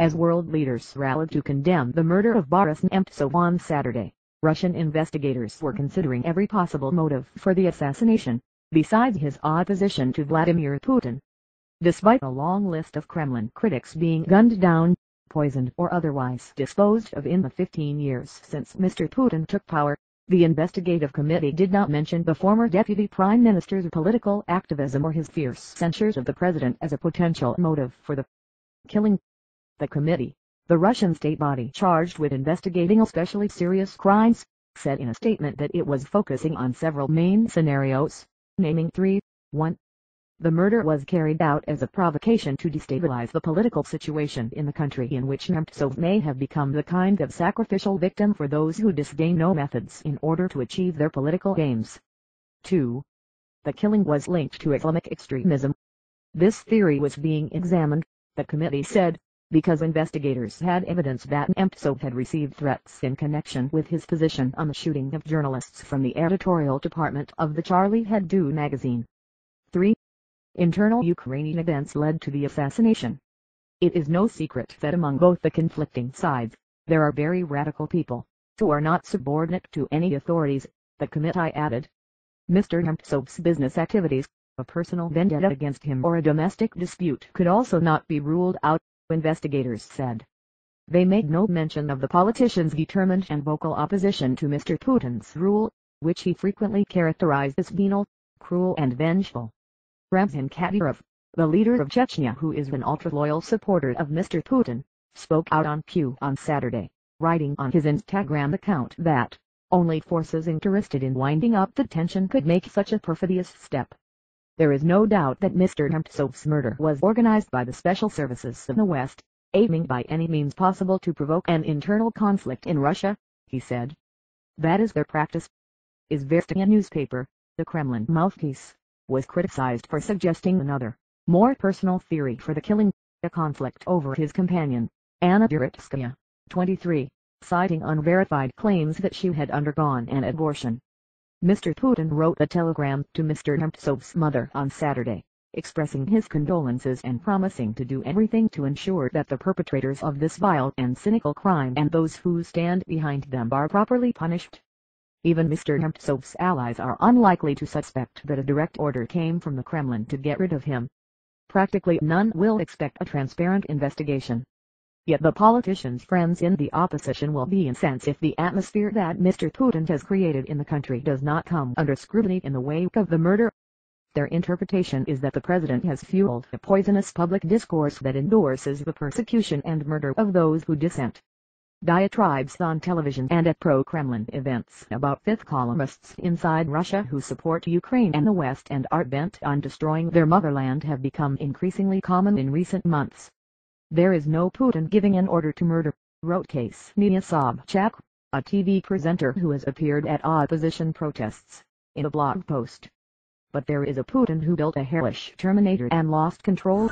as world leaders rallied to condemn the murder of Boris Nemtsov on Saturday. Russian investigators were considering every possible motive for the assassination, besides his opposition to Vladimir Putin. Despite a long list of Kremlin critics being gunned down, poisoned or otherwise disposed of in the 15 years since Mr. Putin took power, the Investigative Committee did not mention the former Deputy Prime Minister's political activism or his fierce censures of the president as a potential motive for the killing. The committee, the Russian state body charged with investigating especially serious crimes, said in a statement that it was focusing on several main scenarios, naming 3. 1. The murder was carried out as a provocation to destabilize the political situation in the country, in which Nemtsov may have become the kind of sacrificial victim for those who disdain no methods in order to achieve their political aims. 2. The killing was linked to Islamic extremism. This theory was being examined, the committee said, because investigators had evidence that Nemtsov had received threats in connection with his position on the shooting of journalists from the editorial department of the Charlie Hebdo magazine. 3. Internal Ukrainian events led to the assassination. It is no secret that among both the conflicting sides, there are very radical people, who are not subordinate to any authorities, the committee added. Mr. Nemtsov's business activities, a personal vendetta against him or a domestic dispute could also not be ruled out, investigators said. They made no mention of the politician's determined and vocal opposition to Mr. Putin's rule, which he frequently characterized as venal, cruel and vengeful. Ramzan Kadyrov, the leader of Chechnya, who is an ultra-loyal supporter of Mr. Putin, spoke out on Q on Saturday, writing on his Instagram account that only forces interested in winding up the tension could make such a perfidious step. There is no doubt that Mr. Nemtsov's murder was organized by the special services of the West, aiming by any means possible to provoke an internal conflict in Russia, he said. That is their practice. Izvestia newspaper, the Kremlin mouthpiece, was criticized for suggesting another, more personal theory for the killing, a conflict over his companion, Anna Duritskaya, 23, citing unverified claims that she had undergone an abortion. Mr. Putin wrote a telegram to Mr. Nemtsov's mother on Saturday, expressing his condolences and promising to do everything to ensure that the perpetrators of this vile and cynical crime and those who stand behind them are properly punished. Even Mr. Nemtsov's allies are unlikely to suspect that a direct order came from the Kremlin to get rid of him. Practically none will expect a transparent investigation. Yet the politicians' friends in the opposition will be incensed if the atmosphere that Mr. Putin has created in the country does not come under scrutiny in the wake of the murder. Their interpretation is that the president has fueled a poisonous public discourse that endorses the persecution and murder of those who dissent. Diatribes on television and at pro-Kremlin events about fifth columnists inside Russia who support Ukraine and the West and are bent on destroying their motherland have become increasingly common in recent months. There is no Putin giving an order to murder, wrote Ksenia Sobchak, a TV presenter who has appeared at opposition protests, in a blog post. But there is a Putin who built a hellish Terminator and lost control.